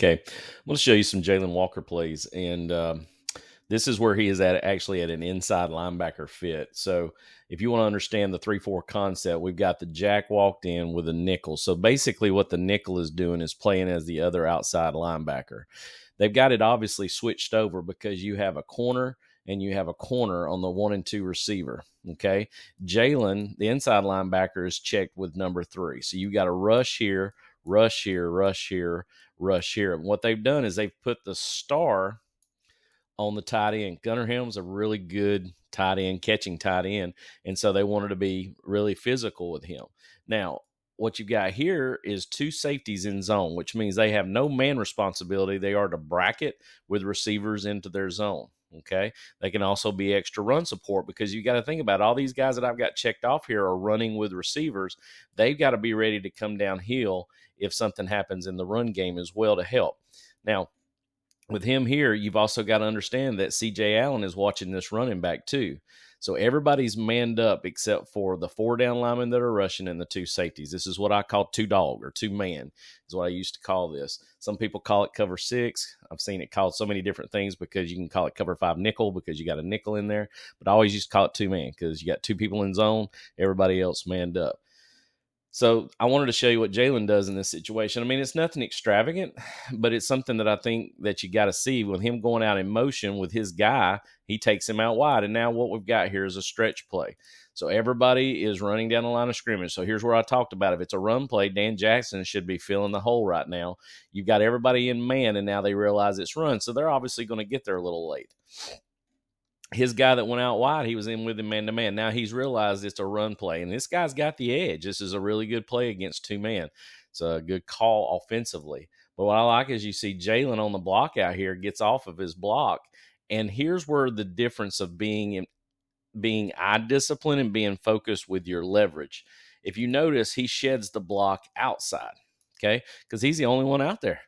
Okay, I'm going to show you some Jalen Walker plays, and this is where he is actually at an inside linebacker fit. So if you want to understand the 3-4 concept, we've got the jack walked in with a nickel. So basically what the nickel is doing is playing as the other outside linebacker. They've got it obviously switched over because you have a corner and you have a corner on the 1 and 2 receiver. Okay, Jalen, the inside linebacker, is checked with number 3. So you got a rush here, rush here, rush here, rush here. And what they've done is they've put the star on the tight end. Gunnar Helm's a really good tight end, catching tight end, and so they wanted to be really physical with him. Now, what you got here is 2 safeties in zone, which means they have no man responsibility. They are to bracket with receivers into their zone. Okay, they can also be extra run support because you got to think about all these guys that I've got checked off here are running with receivers. They've got to be ready to come downhill if something happens in the run game as well to help. Now, with him here, you've also got to understand that C.J. Allen is watching this running back too. So everybody's manned up except for the 4 down linemen that are rushing and the 2 safeties. This is what I call 2 dog or 2 man is what I used to call this. Some people call it cover 6. I've seen it called so many different things because you can call it cover 5 nickel because you got a nickel in there. But I always used to call it 2 man because you got 2 people in zone, everybody else manned up. So I wanted to show you what Jalen does in this situation. I mean, it's nothing extravagant, but it's something that I think that you got to see with him going out in motion with his guy. He takes him out wide. And now what we've got here is a stretch play. So everybody is running down the line of scrimmage. So here's where I talked about if it's a run play, Dan Jackson should be filling the hole right now. You've got everybody in man, and now they realize it's run. So they're obviously going to get there a little late. His guy that went out wide, he was in with him man-to-man. Now he's realized it's a run play, and this guy's got the edge. This is a really good play against 2 man. It's a good call offensively. But what I like is you see Jalen on the block out here, gets off of his block, and here's where the difference of being eye discipline and being focused with your leverage. If you notice, he sheds the block outside, okay, because he's the only one out there.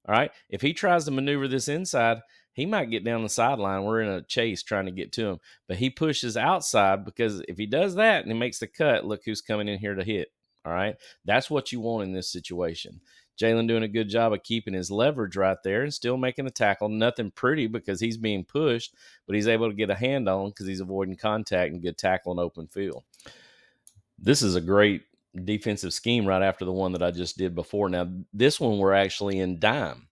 All right, if he tries to maneuver this inside, he might get down the sideline. We're in a chase trying to get to him. But he pushes outside because if he does that and he makes the cut, look who's coming in here to hit. All right? That's what you want in this situation. Jalen doing a good job of keeping his leverage right there and still making the tackle. Nothing pretty because he's being pushed, but he's able to get a hand on because he's avoiding contact and good tackle in open field. This is a great defensive scheme right after the one that I just did before. Now, this one we're actually in dime.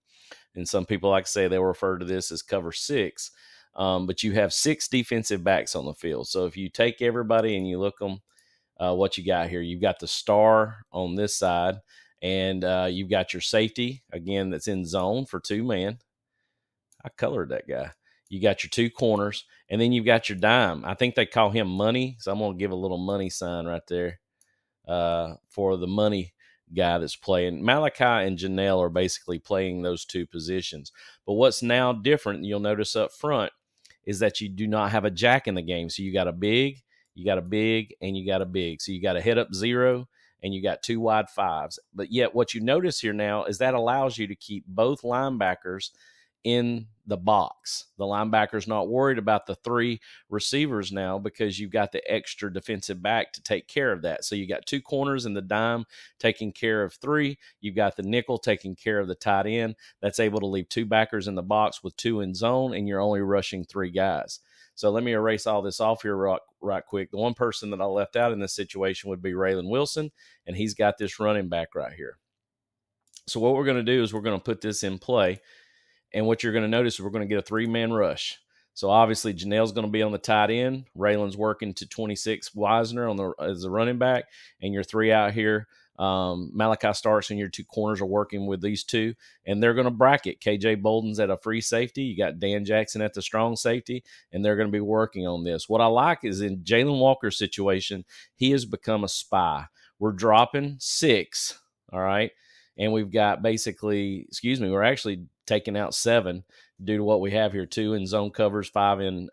And some people like to say they'll refer to this as cover 6. But you have 6 defensive backs on the field. So if you take everybody and you look them, what you got here, you've got the star on this side, and you've got your safety, again, that's in zone for 2 man. I colored that guy. You got your 2 corners, and then you've got your dime. I think they call him money, so I'm going to give a little money sign right there for the money guy that's playing. Malaki and Janelle are basically playing those 2 positions. But what's now different, you'll notice up front, is that you do not have a jack in the game. So you got a big, and you got a big. So you got a head up 0, and you got 2 wide 5s. But yet what you notice here now is that allows you to keep both linebackers in the box. The linebacker's not worried about the 3 receivers now because you've got the extra defensive back to take care of that. So you got 2 corners in the dime taking care of 3. You've got the nickel taking care of the tight end. That's able to leave 2 backers in the box with 2 in zone, and you're only rushing 3 guys. So let me erase all this off here right quick. The one person that I left out in this situation would be Raylan Wilson, and he's got this running back right here. So what we're going to do is we're going to put this in play. And what you're going to notice is we're going to get a 3-man rush. So obviously Janelle's going to be on the tight end. Raylan's working to 26 Wisner as the running back. And your 3 out here, Malaki Starks and your 2 corners are working with these 2. And they're going to bracket. KJ Bolden's at a free safety. You got Dan Jackson at the strong safety. And they're going to be working on this. What I like is in Jalen Walker's situation, he has become a spy. We're dropping 6, all right? And we've got we're actually taking out 7 due to what we have here, 2 in zone covers, 5 in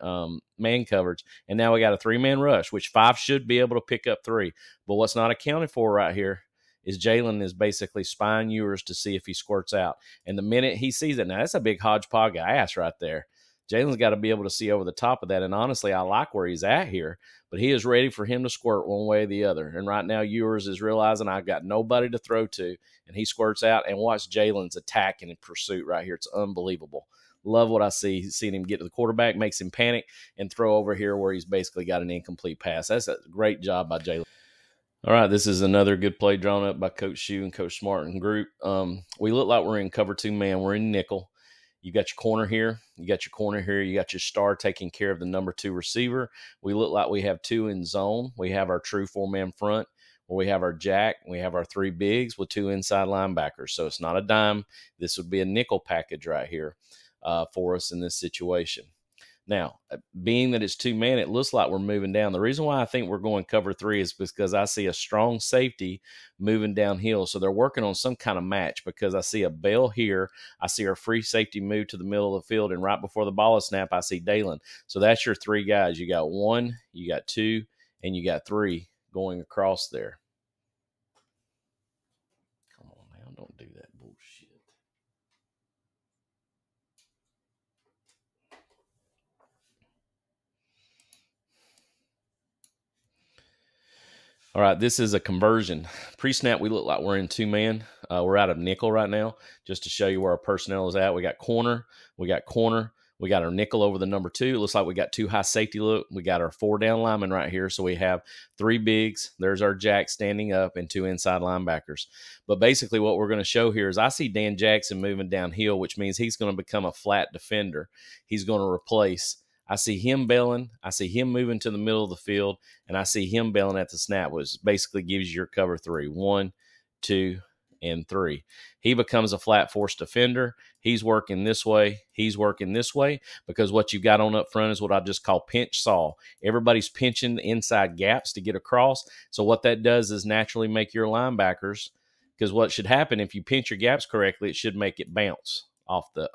man coverage. And now we got a 3-man rush, which 5 should be able to pick up 3. But what's not accounted for right here is Jalen is basically spying Ewers to see if he squirts out. And the minute he sees it, now that's a big hodgepodge ass right there. Jalen's got to be able to see over the top of that. And honestly, I like where he's at here, but he is ready for him to squirt one way or the other. And right now, Ewers is realizing I've got nobody to throw to, and he squirts out. And watch Jalen's attack and pursuit right here. It's unbelievable. Love what I see. Seeing him get to the quarterback, makes him panic, and throw over here where he's basically got an incomplete pass. That's a great job by Jalen. All right, this is another good play drawn up by Coach Shu and Coach Smart and group. We look like we're in cover 2 man. We're in nickel. You got your corner here. You got your corner here. You got your star taking care of the number 2 receiver. We look like we have 2 in zone. We have our true 4-man front, where we have our jack. We have our 3 bigs with 2 inside linebackers. So it's not a dime. This would be a nickel package right here for us in this situation. Now, being that it's 2-man, it looks like we're moving down. The reason why I think we're going cover 3 is because I see a strong safety moving downhill. So they're working on some kind of match, because I see a bail here. I see our free safety move to the middle of the field, and right before the ball is snapped, I see Dalen. So that's your 3 guys. You got 1, you got 2, and you got 3 going across there. Come on now, don't do that bullshit. All right, this is a conversion. Pre-snap, we look like we're in 2-man. We're out of nickel right now, just to show you where our personnel is at. We got corner. We got our nickel over the number 2. It looks like we got 2 high safety look. We got our 4 down linemen right here. So we have 3 bigs. There's our jack standing up and 2 inside linebackers. But basically what we're going to show here is I see Dan Jackson moving downhill, which means he's going to become a flat defender. He's going to replace. I see him bailing. I see him moving to the middle of the field, and I see him bailing at the snap, which basically gives you your cover 3. 1, 2, and 3. He becomes a flat force defender. He's working this way. He's working this way, because what you've got on up front is what I just call pinch saw. Everybody's pinching the inside gaps to get across. So what that does is naturally make your linebackers, because what should happen if you pinch your gaps correctly, it should make it bounce off the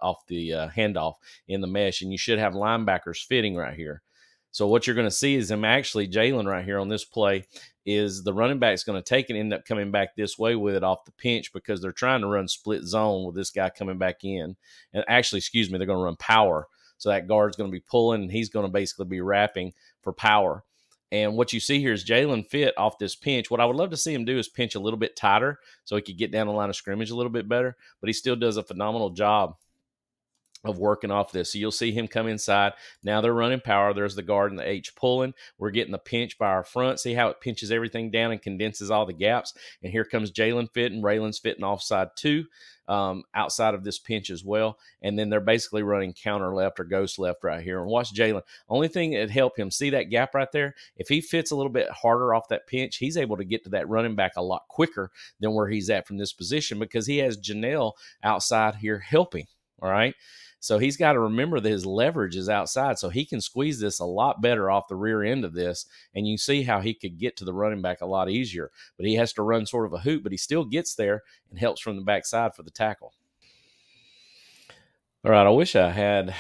handoff in the mesh, and you should have linebackers fitting right here. So what you're going to see is him actually, Jalen right here on this play, is the running back's going to take it and end up coming back this way with it off the pinch, because they're trying to run split zone with this guy coming back in. And actually, excuse me, they're going to run power. So that guard's going to be pulling, and he's going to basically be wrapping for power. And what you see here is Jalen fit off this pinch. What I would love to see him do is pinch a little bit tighter so he could get down the line of scrimmage a little bit better, but he still does a phenomenal job of working off this. So you'll see him come inside. Now they're running power. There's the guard and the H pulling. We're getting the pinch by our front. See how it pinches everything down and condenses all the gaps. And here comes Jalen fitting. Raylan's fitting offside too, outside of this pinch as well. And then they're basically running counter left or ghost left right here. And watch Jalen. Only thing that help him, see that gap right there? If he fits a little bit harder off that pinch, he's able to get to that running back a lot quicker than where he's at from this position, because he has Janelle outside here helping. All right. So he's got to remember that his leverage is outside, so he can squeeze this a lot better off the rear end of this, and you see how he could get to the running back a lot easier. But he has to run sort of a hoop, but he still gets there and helps from the backside for the tackle. All right, I wish I had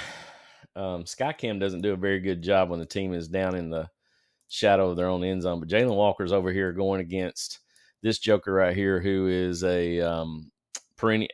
Skycam doesn't do a very good job when the team is down in the shadow of their own end zone, but Jalen Walker's over here going against this joker right here, who is a perennial.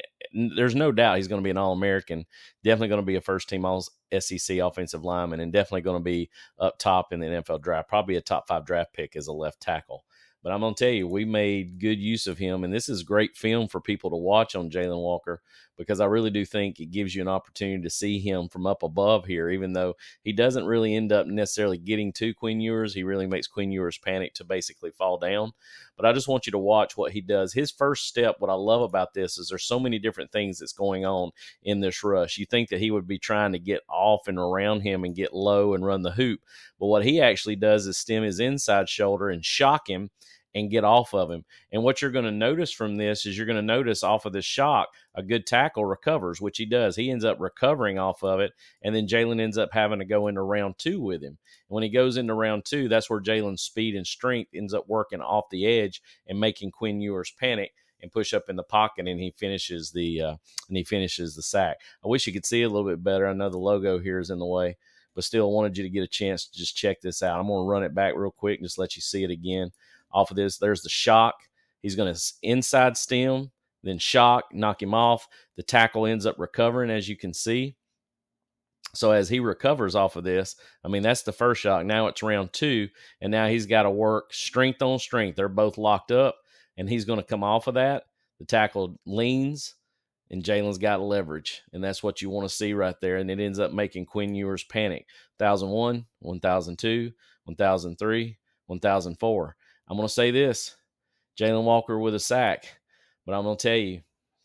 There's no doubt he's going to be an All-American, definitely going to be a first-team All-SEC offensive lineman, and definitely going to be up top in the NFL draft, probably a top 5 draft pick as a left tackle. But I'm going to tell you, we made good use of him, and this is great film for people to watch on Jalen Walker, because I really do think it gives you an opportunity to see him from up above here, even though he doesn't really end up necessarily getting to Quinn Ewers. He really makes Quinn Ewers panic to basically fall down. But I just want you to watch what he does. His first step, what I love about this is there's so many different things that's going on in this rush. You think that he would be trying to get off and around him and get low and run the hoop. But what he actually does is stem his inside shoulder and shock him and get off of him. And what you're going to notice from this is you're going to notice off of this shock, a good tackle recovers, which he does. He ends up recovering off of it, and then Jalen ends up having to go into round 2 with him. And when he goes into round 2, that's where Jalen's speed and strength ends up working off the edge and making Quinn Ewers panic and push up in the pocket, and he finishes the sack. I wish you could see it a little bit better. I know the logo here is in the way, but still wanted you to get a chance to just check this out. I'm going to run it back real quick and just let you see it again. Off of this, there's the shock. He's going to inside stem, then shock, knock him off. The tackle ends up recovering, as you can see. So as he recovers off of this, I mean, that's the first shock. Now it's round 2, and now he's got to work strength on strength. They're both locked up, and he's going to come off of that. The tackle leans, and Jalen's got leverage, and that's what you want to see right there. And it ends up making Quinn Ewers panic. 1001, 1002, 1003, 1004. I'm going to say this, Jalen Walker with a sack, but I'm going to tell you,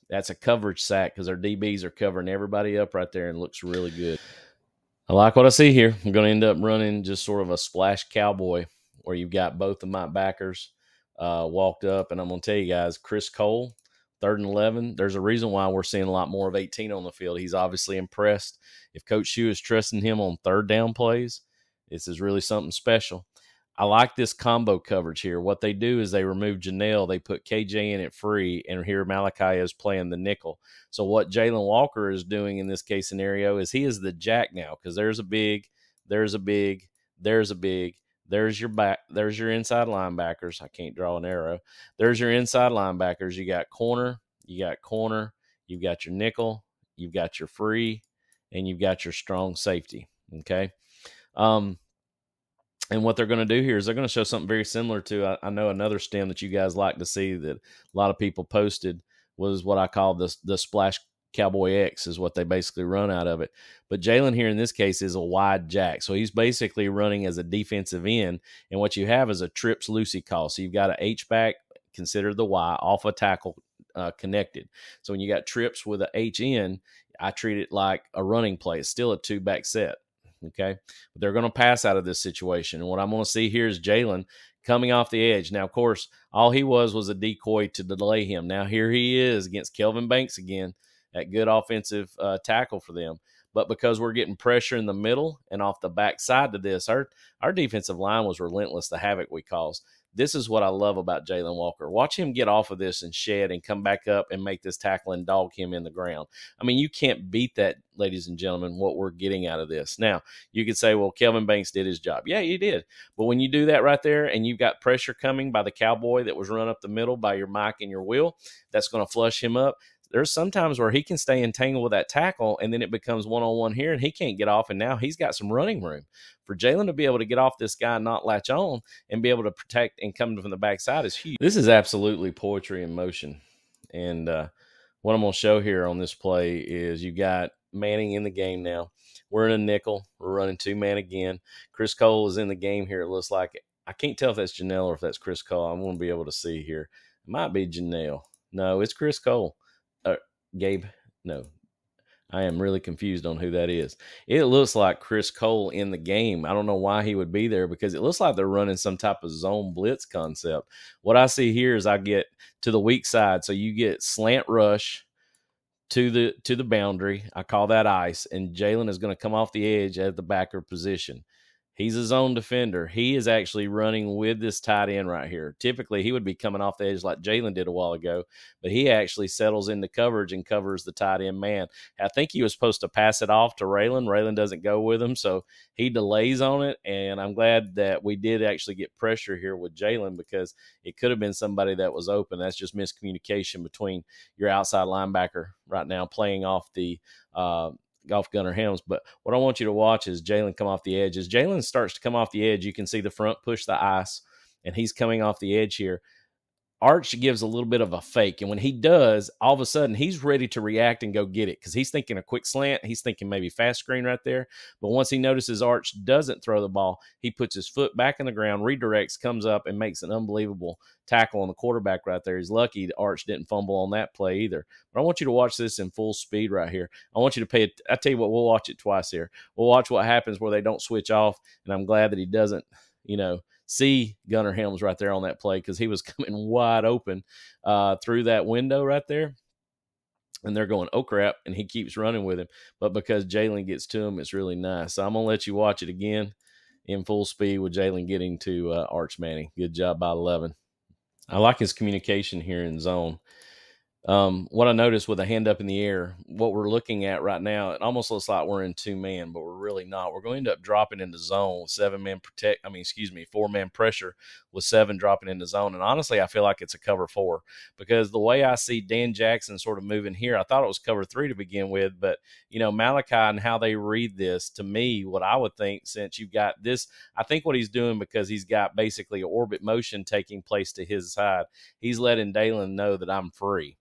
that's a coverage sack because their DBs are covering everybody up right there and looks really good. I like what I see here. I'm going to end up running just sort of a splash cowboy where you've got both of my backers walked up. And I'm going to tell you guys, Chris Cole, 3rd and 11. There's a reason why we're seeing a lot more of 18 on the field. He's obviously impressed. If Coach Shue is trusting him on 3rd down plays, this is really something special. I like this combo coverage here. What they do is they remove Janelle. They put KJ in at free, and here Malaki is playing the nickel. So what Jalen Walker is doing in this case scenario is he is the jack now because there's a big, there's a big, there's a big, there's your back, there's your inside linebackers. I can't draw an arrow. There's your inside linebackers. You got corner, you've got your nickel, you've got your free, and you've got your strong safety. Okay. And what they're going to do here is they're going to show something very similar to, I know another stem that you guys like to see that a lot of people posted was what I call the splash cowboy X is what they basically run out of it. But Jalen here in this case is a wide jack. So he's basically running as a defensive end. And what you have is a trips Lucy call. So you've got an H-back, consider the Y, off a tackle connected. So when you got trips with an H in, I treat it like a running play. It's still a 2-back set. Okay, but they're going to pass out of this situation. And what I'm going to see here is Jalen coming off the edge. Now, of course, all he was a decoy to delay him. Now, here he is against Kelvin Banks again, that good offensive tackle for them. But because we're getting pressure in the middle and off the backside to this, our defensive line was relentless, the havoc we caused. This is what I love about Jalen Walker. Watch him get off of this and shed and come back up and make this tackle and dog him in the ground. I mean, you can't beat that, ladies and gentlemen, what we're getting out of this. Now, you could say, well, Kelvin Banks did his job. Yeah, he did. But when you do that right there and you've got pressure coming by the cowboy that was run up the middle by your Mike and your Will, that's going to flush him up. There's sometimes where he can stay entangled with that tackle, and then it becomes one-on-one here, and he can't get off, and now he's got some running room. For Jalen to be able to get off this guy and not latch on and be able to protect and come from the backside is huge. This is absolutely poetry in motion. And what I'm going to show here on this play is you got Manning in the game now. We're in a nickel. We're running 2-man again. Chris Cole is in the game here, it looks like. I can't tell if that's Janelle or if that's Chris Cole. I want to be able to see here. It might be Janelle. No, it's Chris Cole. Gabe, no. I am really confused on who that is. It looks like Chris Cole in the game. I don't know why he would be there because it looks like they're running some type of zone blitz concept. What I see here is I get to the weak side. So you get slant rush to the boundary. I call that ice. And Jalen is going to come off the edge at the backer position. He's a zone defender. He is actually running with this tight end right here. Typically, he would be coming off the edge like Jalen did a while ago, but he actually settles into coverage and covers the tight end man. I think he was supposed to pass it off to Raylan. Raylan doesn't go with him, so he delays on it, and I'm glad that we did actually get pressure here with Jalen because it could have been somebody that was open. That's just miscommunication between your outside linebacker right now playing off the off Gunnar Helms. But what I want you to watch is Jalen come off the edge. As Jalen starts to come off the edge, you can see the front push the ice, and he's coming off the edge here. Arch gives a little bit of a fake, and when he does, all of a sudden he's ready to react and go get it because he's thinking a quick slant. He's thinking maybe fast screen right there. But once he notices Arch doesn't throw the ball, he puts his foot back in the ground, redirects, comes up, and makes an unbelievable tackle on the quarterback right there. He's lucky Arch didn't fumble on that play either. But I want you to watch this in full speed right here. I want you to pay it. I tell you what, we'll watch it twice here. We'll watch what happens where they don't switch off, and I'm glad that he doesn't, see Gunnar Helms right there on that play because he was coming wide open through that window right there. And they're going, oh, crap, and he keeps running with him. But because Jalen gets to him, it's really nice. So I'm going to let you watch it again in full speed with Jalen getting to Arch Manning. Good job by 11. I like his communication here in zone. What I noticed with a hand up in the air, what we're looking at right now, it almost looks like we're in 2-man, but we're really not. We're going to end up dropping into zone with 4-man pressure with 7 dropping into zone. And honestly, I feel like it's a cover 4 because the way I see Dan Jackson sort of moving here, I thought it was cover 3 to begin with, but Malaki and how they read this, to me, what I would think, since you've got this, I think what he's doing, because he's got basically an orbit motion taking place to his side, he's letting Dalen know that I'm free.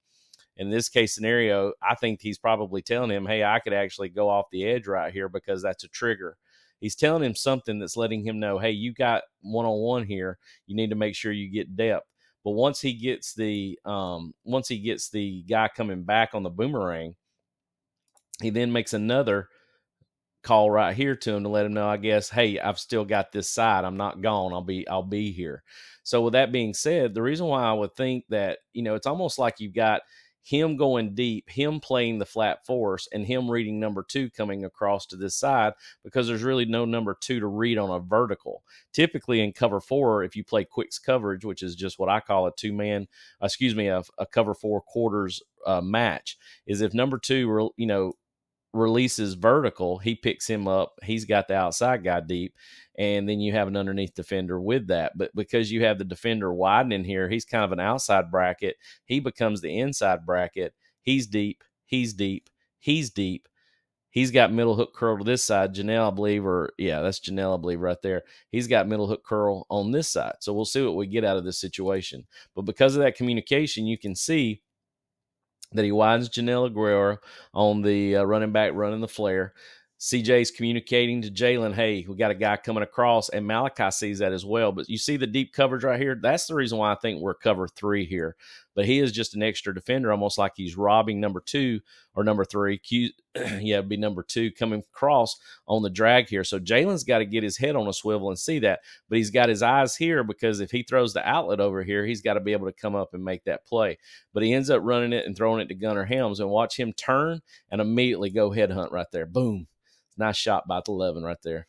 In this case scenario, I think he's probably telling him, hey, I could actually go off the edge right here because that's a trigger. He's telling him something that's letting him know, hey, you got one-on-one here. You need to make sure you get depth. But once he gets the guy coming back on the boomerang, he then makes another call right here to him to let him know, I guess, hey, I've still got this side. I'm not gone. I'll be here. So with that being said, the reason why I would think that, it's almost like you've got him going deep, him playing the flat force, and him reading number 2 coming across to this side, because there's really no number 2 to read on a vertical. Typically in cover 4, if you play quicks coverage, which is just what I call a cover 4 quarters match, is if number 2, releases vertical, he picks him up. He's got the outside guy deep, and then you have an underneath defender with that. But because you have the defender widening here, he's kind of an outside bracket. He becomes the inside bracket. He's deep. He's deep. He's deep. He's got middle hook curl to this side. Janelle, I believe, that's Janelle, I believe, right there. He's got middle hook curl on this side. So we'll see what we get out of this situation. But because of that communication, you can see that he widens Janelle Aguero on the running back running the flare. CJ's communicating to Jalen, hey, we got a guy coming across, and Malaki sees that as well. But you see the deep coverage right here? That's the reason why I think we're cover 3 here. But he is just an extra defender, almost like he's robbing number 2 or number 3. It'd be number 2 coming across on the drag here. So Jalen's got to get his head on a swivel and see that. But he's got his eyes here, because if he throws the outlet over here, he's got to be able to come up and make that play. But he ends up running it and throwing it to Gunnar Helms, and watch him turn and immediately go headhunt right there. Boom. Nice shot by the 11 right there.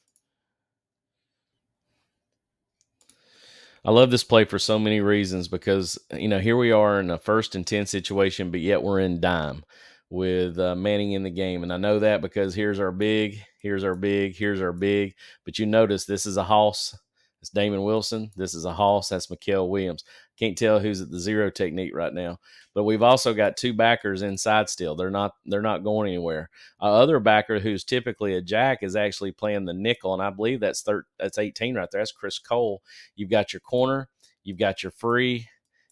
I love this play for so many reasons, because, here we are in a 1st and 10 situation, but yet we're in dime with Manning in the game. And I know that because here's our big, here's our big, here's our big. But you notice this is a hoss. It's Damon Wilson. This is a hoss. That's Mykel Williams. Can't tell who's at the zero technique right now. But we've also got 2 backers inside still. They're not going anywhere. Other backer who's typically a jack is actually playing the nickel, and I believe that's 18 right there. That's Chris Cole. You've got your corner, you've got your free,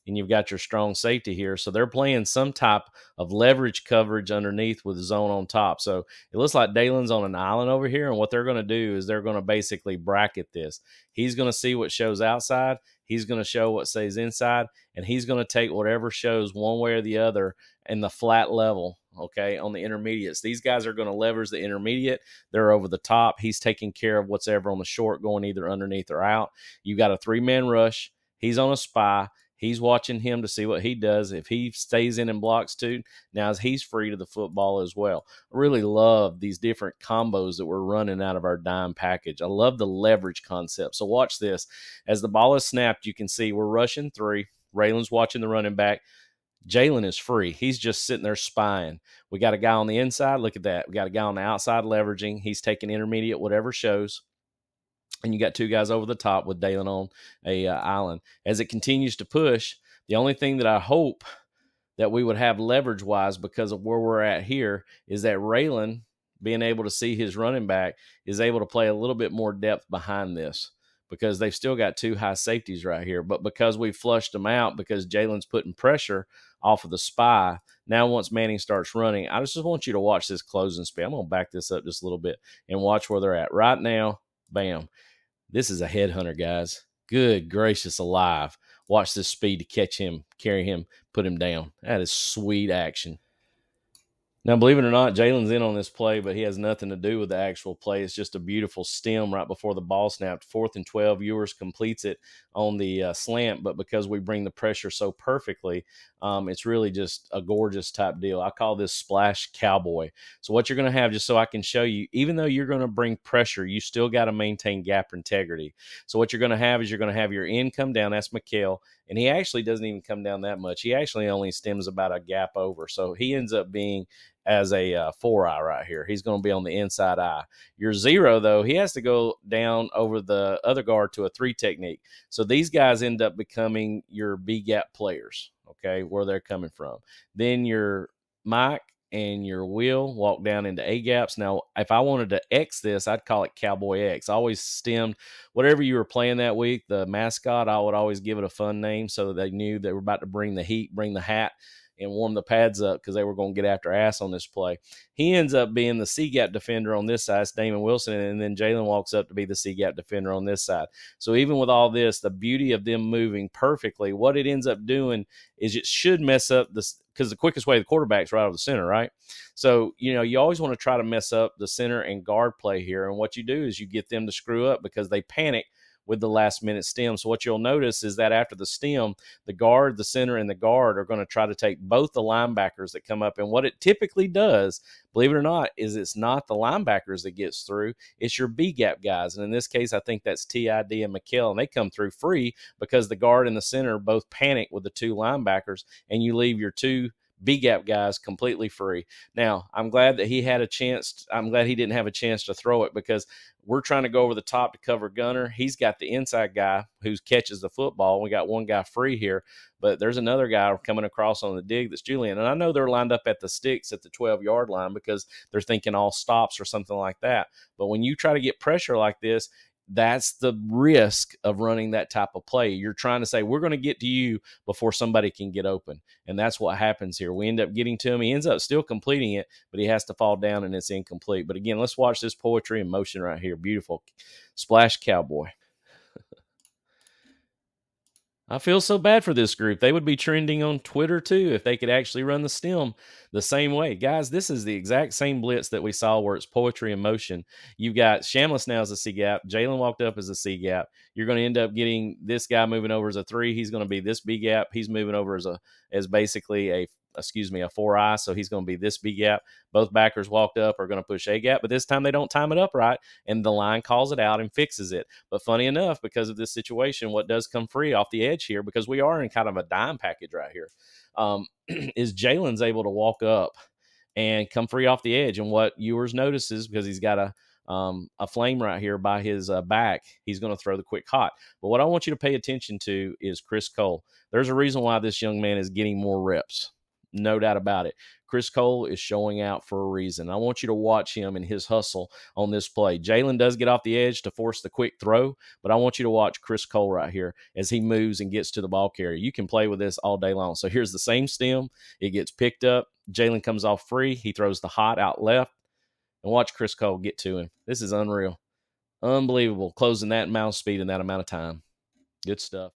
and you've got your strong safety here. So they're playing some type of leverage coverage underneath with zone on top. So it looks like Dalen's on an island over here, and what they're going to do is they're going to basically bracket this. He's going to see what shows outside. He's going to show what stays inside, and he's going to take whatever shows one way or the other in the flat level, okay, on the intermediates. These guys are going to leverage the intermediate. They're over the top. He's taking care of what's ever on the short, going either underneath or out. You got a 3-man rush. He's on a spy. He's watching him to see what he does. If he stays in and blocks too, now he's free to the football as well. I really love these different combos that we're running out of our dime package. I love the leverage concept. So watch this. As the ball is snapped, you can see we're rushing 3. Raylan's watching the running back. Jalen is free. He's just sitting there spying. We got a guy on the inside. Look at that. We got a guy on the outside leveraging. He's taking intermediate, whatever shows. And you got 2 guys over the top with Dalen on a island. As it continues to push, the only thing that I hope that we would have leverage-wise because of where we're at here is that Raylan, being able to see his running back, is able to play a little bit more depth behind this, because they've still got 2 high safeties right here. But because we flushed them out, because Jalen's putting pressure off of the spy, now once Manning starts running, I just want you to watch this closing spin. I'm going to back this up just a little bit and watch where they're at. Right now, bam. This is a headhunter, guys. Good gracious alive. Watch this speed to catch him, carry him, put him down. That is sweet action. Now, believe it or not, Jalen's in on this play, but he has nothing to do with the actual play. It's just a beautiful stem right before the ball snapped. 4th and 12, Ewers completes it on the slant, but because we bring the pressure so perfectly, it's really just a gorgeous type deal. I call this splash cowboy. So what you're going to have, just so I can show you, even though you're going to bring pressure, you still got to maintain gap integrity. So what you're going to have is you're going to have your end come down. That's Mykel. And he actually doesn't even come down that much. He actually only stems about a gap over. So he ends up being as a 4-eye right here. He's going to be on the inside eye. Your 0, though, he has to go down over the other guard to a 3 technique. So these guys end up becoming your B-gap players, okay, where they're coming from. Then your Mike and your Will walk down into A gaps. Now, if I wanted to X this, I'd call it Cowboy X. I always stemmed whatever you were playing that week, the mascot, I would always give it a fun name so that they knew they were about to bring the heat, bring the hat, and warm the pads up because they were going to get after ass on this play. He ends up being the C-gap defender on this side, Damon Wilson, and then Jalen walks up to be the C-gap defender on this side. So even with all this, the beauty of them moving perfectly, what it ends up doing is it should mess up this, because the quickest way to the quarterback's right over the center, right? So, you always want to try to mess up the center and guard play here, and what you do is you get them to screw up because they panic with the last-minute stem. So what you'll notice is that after the stem, the guard, the center, and the guard are going to try to take both the linebackers that come up. And what it typically does, believe it or not, is it's not the linebackers that gets through. It's your B-gap guys. And in this case, I think that's TID and Mykel, and they come through free because the guard and the center both panic with the 2 linebackers, and you leave your 2 B-gap guys completely free. Now, I'm glad that he had a chance. I'm glad he didn't have a chance to throw it because we're trying to go over the top to cover Gunner. He's got the inside guy who catches the football. We got one guy free here, but there's another guy coming across on the dig that's Julian. And I know they're lined up at the sticks at the 12-yard line because they're thinking all stops or something like that. But when you try to get pressure like this, that's the risk of running that type of play. You're trying to say, we're going to get to you before somebody can get open. And that's what happens here. We end up getting to him. He ends up still completing it, but he has to fall down and it's incomplete. But again, let's watch this poetry in motion right here. Beautiful. Splash Cowboy. I feel so bad for this group. They would be trending on Twitter too if they could actually run the stem the same way. Guys, this is the exact same blitz that we saw where it's poetry in motion. You've got Shamlis now as a C-gap. Jalen walked up as a C-gap. You're going to end up getting this guy moving over as a 3. He's going to be this B-gap. He's moving over as basically a 4-eye, so he's going to be this B-gap. Both backers walked up are going to push A-gap, but this time they don't time it up right, and the line calls it out and fixes it. But funny enough, because of this situation, what does come free off the edge here, because we are in kind of a dime package right here, is Jalen's able to walk up and come free off the edge. And what Ewers notices, because he's got a flame right here by his back, he's going to throw the quick hot. But what I want you to pay attention to is Chris Cole. There's a reason why this young man is getting more reps. No doubt about it. Chris Cole is showing out for a reason. I want you to watch him and his hustle on this play. Jalen does get off the edge to force the quick throw, but I want you to watch Chris Cole right here as he moves and gets to the ball carrier. You can play with this all day long. So here's the same stem. It gets picked up. Jalen comes off free. He throws the hot out left. And watch Chris Cole get to him. This is unreal. Unbelievable. Closing that mouse speed in that amount of time. Good stuff.